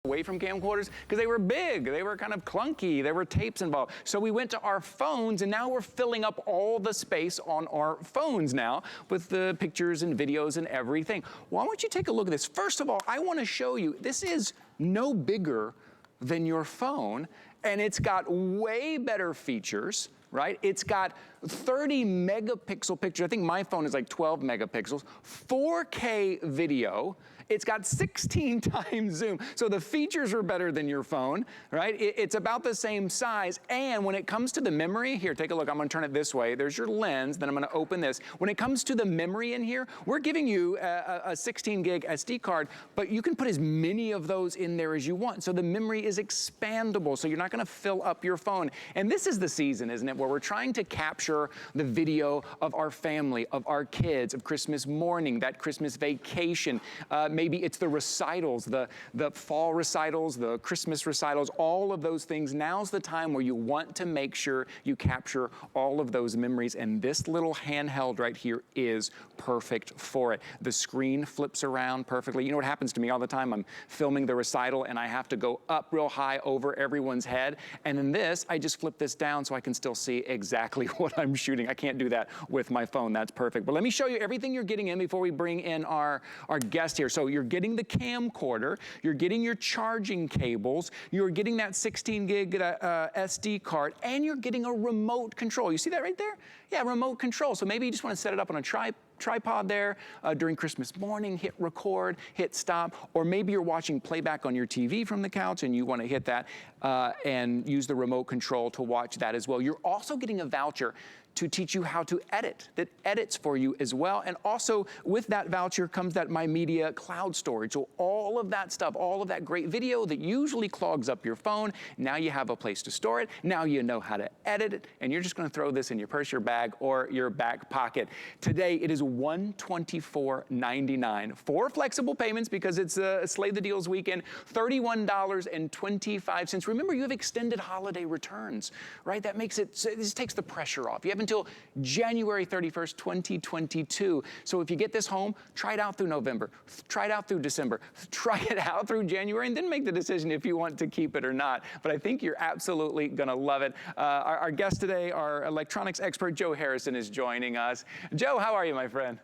away from camcorders because they were big, they were kind of clunky, there were tapes involved. So we went to our phones, and now we're filling up all the space on our phones now with the pictures and videos and everything. Why don't you take a look at this? First of all, I want to show you, this is no bigger than your phone, and it's got way better features, right? It's got 30 megapixel picture. I think my phone is like 12 megapixels, 4K video. It's got 16 times zoom. So the features are better than your phone, right? It's about the same size. And when it comes to the memory, here, take a look. I'm gonna turn it this way. There's your lens, then I'm gonna open this. When it comes to the memory in here, we're giving you a 16 gig SD card, but you can put as many of those in there as you want. So the memory is expandable, so you're not gonna fill up your phone. And this is the season, isn't it, where we're trying to capture the video of our family, of our kids, of Christmas morning, that Christmas vacation. Maybe it's the recitals, the fall recitals, the Christmas recitals, all of those things. Now's the time where you want to make sure you capture all of those memories, and this little handheld right here is perfect for it. The screen flips around perfectly. You know what happens to me all the time? I'm filming the recital and I have to go up real high over everyone's head, and in this, I just flip this down so I can still see exactly what I'm shooting. I can't do that with my phone. That's perfect. But let me show you everything you're getting in before we bring in our guest here. So you're getting the camcorder, you're getting your charging cables, you're getting that 16 gig SD card, and you're getting a remote control. You see that right there? Yeah, remote control. So maybe you just want to set it up on a tripod there during Christmas morning, hit record, hit stop, or maybe you're watching playback on your TV from the couch and you want to hit that and use the remote control to watch that as well. You're also getting a voucher to teach you how to edit, that edits for you as well. And also with that voucher comes that MiMedia cloud storage. So all of that stuff, all of that great video that usually clogs up your phone, now you have a place to store it. Now you know how to edit it, and you're just gonna throw this in your purse, your bag, or your back pocket. Today it is $124.99. 4 flexible payments because it's a Slay the Deals weekend, $31.25. Remember, you have extended holiday returns, right? That makes it, so this takes the pressure off. You have until January 31st, 2022. So if you get this home, try it out through November, try it out through December, try it out through January, and then make the decision if you want to keep it or not. But I think you're absolutely gonna love it. Our guest today, our electronics expert, Joe Harrison, is joining us. Joe, how are you, my friend?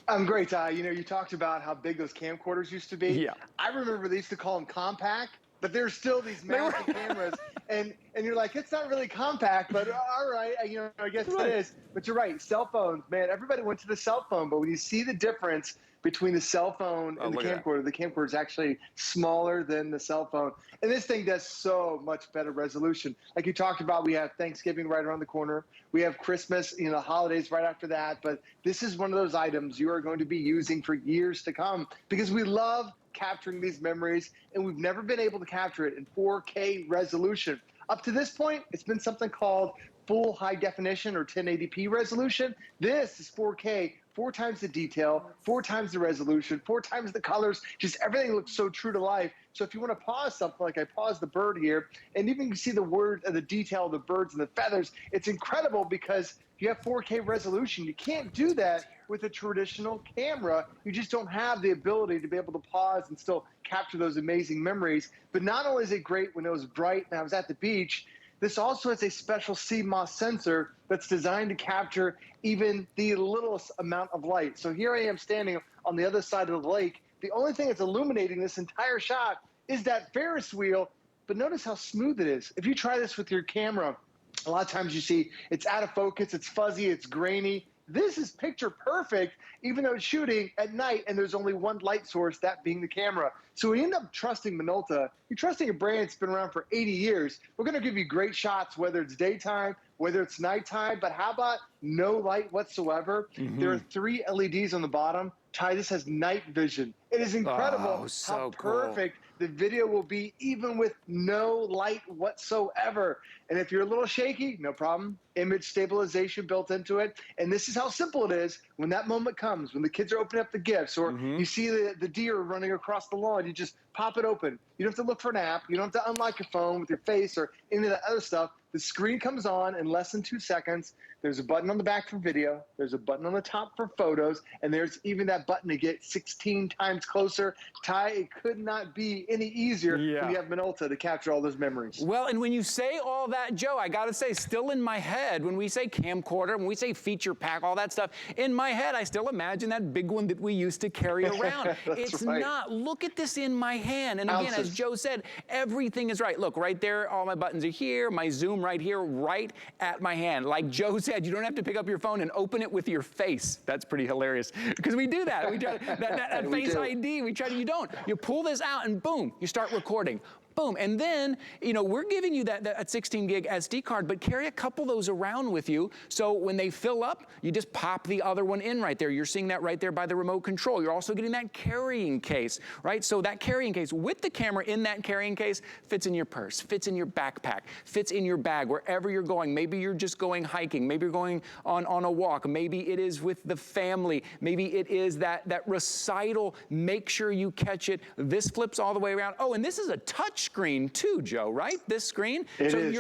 I'm great. You know, you talked about how big those camcorders used to be. Yeah. I remember they used to call them compact, but there's still these massive cameras, and you're like, it's not really compact, but all right, you know, I guess it is. But you're right, cell phones, man, everybody went to the cell phone, but when you see the difference between the cell phone and the camcorder is actually smaller than the cell phone. And this thing does so much better resolution. Like you talked about, we have Thanksgiving right around the corner. We have Christmas, you know, holidays right after that. But this is one of those items you are going to be using for years to come because we love capturing these memories, and we've never been able to capture it in 4K resolution. Up to this point, it's been something called full high definition or 1080p resolution. This is 4K, 4 times the detail, 4 times the resolution, 4 times the colors, just everything looks so true to life. So if you want to pause something, like I paused the bird here, and even you can see the word, the detail of the birds and the feathers, it's incredible because you have 4K resolution. You can't do that with a traditional camera. You just don't have the ability to be able to pause and still capture those amazing memories. But not only is it great when it was bright and I was at the beach, this also has a special CMOS sensor that's designed to capture even the littlest amount of light. So here I am standing on the other side of the lake. The only thing that's illuminating this entire shot is that Ferris wheel, but notice how smooth it is. If you try this with your camera, a lot of times you see it's out of focus, it's fuzzy, it's grainy. This is picture perfect, even though it's shooting at night and there's only one light source, that being the camera. So we end up trusting Minolta. You're trusting a brand that's been around for 80 years. We're gonna give you great shots, whether it's daytime, whether it's nighttime, but how about no light whatsoever? There are 3 LEDs on the bottom. Ty, this has night vision. It is incredible how perfect the video will be even with no light whatsoever. And if you're a little shaky, no problem. Image stabilization built into it. And this is how simple it is when that moment comes, when the kids are opening up the gifts, or you see the deer running across the lawn, you just pop it open. You don't have to look for an app. You don't have to unlock your phone with your face or any of that other stuff. The screen comes on in less than 2 seconds. There's a button on the back for video. There's a button on the top for photos. And there's even that button to get 16 times closer. Ty, it could not be any easier when you have Minolta to capture all those memories. Well, and when you say all that, Joe, I got to say, still in my head, when we say camcorder, when we say feature pack, all that stuff, in my head, I still imagine that big one that we used to carry around. It's not. Look at this in my hand. And again, as Joe said, everything is right. Look, right there, all my buttons are here, my zoom right here, right at my hand. Like Joe said, you don't have to pick up your phone and open it with your face. That's pretty hilarious, because we do that. We try that Face ID, we try to, you don't. You pull this out and boom, you start recording. Boom, and then, you know, we're giving you that 16 gig SD card, but carry a couple of those around with you, so when they fill up, you just pop the other one in right there. You're seeing that right there by the remote control. You're also getting that carrying case, right? So that carrying case with the camera in that carrying case fits in your purse, fits in your backpack, fits in your bag, wherever you're going. Maybe you're just going hiking, maybe you're going on a walk, maybe it is with the family, maybe it is that recital. Make sure you catch it. This flips all the way around. Oh, and this is a touch screen too, Joe, right? This screen. It is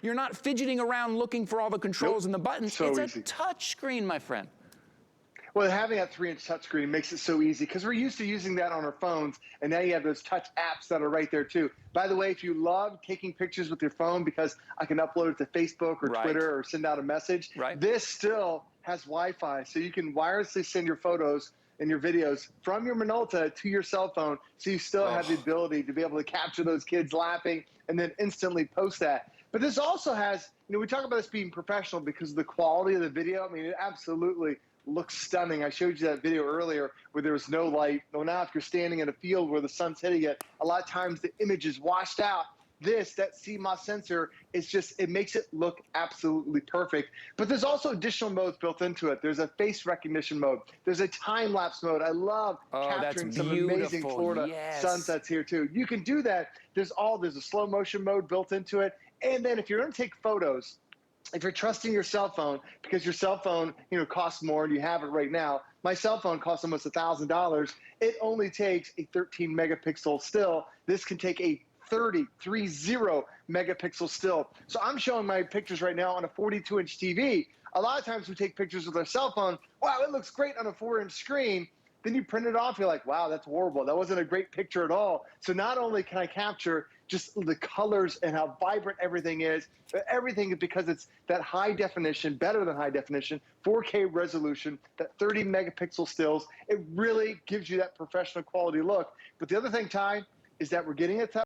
you're not fidgeting around looking for all the controls and the buttons. So it's easy. a touch screen, my friend. Well, having that 3-inch touchscreen makes it so easy, because we're used to using that on our phones, and now you have those touch apps that are right there too. By the way, if you love taking pictures with your phone because I can upload it to Facebook or Twitter or send out a message, this still has Wi-Fi, so you can wirelessly send your photos and your videos from your Minolta to your cell phone, so you still have the ability to be able to capture those kids laughing and then instantly post that. But this also has, you know, we talk about this being professional because of the quality of the video. I mean, it absolutely looks stunning. I showed you that video earlier where there was no light. Well, now if you're standing in a field where the sun's hitting it, a lot of times the image is washed out. That CMOS sensor, it makes it look absolutely perfect. But there's also additional modes built into it. There's a face recognition mode. There's a time-lapse mode. I love capturing some amazing Florida sunsets here too. You can do that. There's a slow motion mode built into it. And then if you're going to take photos, if you're trusting your cell phone, because your cell phone, you know, costs more and you have it right now. My cell phone costs almost $1,000. It only takes a 13 megapixel still. This can take a 30 megapixel still. So I'm showing my pictures right now on a 42-inch TV. A lot of times we take pictures with our cell phone. Wow, it looks great on a 4-inch screen. Then you print it off, you're like, wow, that's horrible. That wasn't a great picture at all. So not only can I capture just the colors and how vibrant everything is, but everything is because it's that high definition, better than high definition, 4K resolution, that 30 megapixel stills. It really gives you that professional quality look. But the other thing, Ty, is that we're getting it to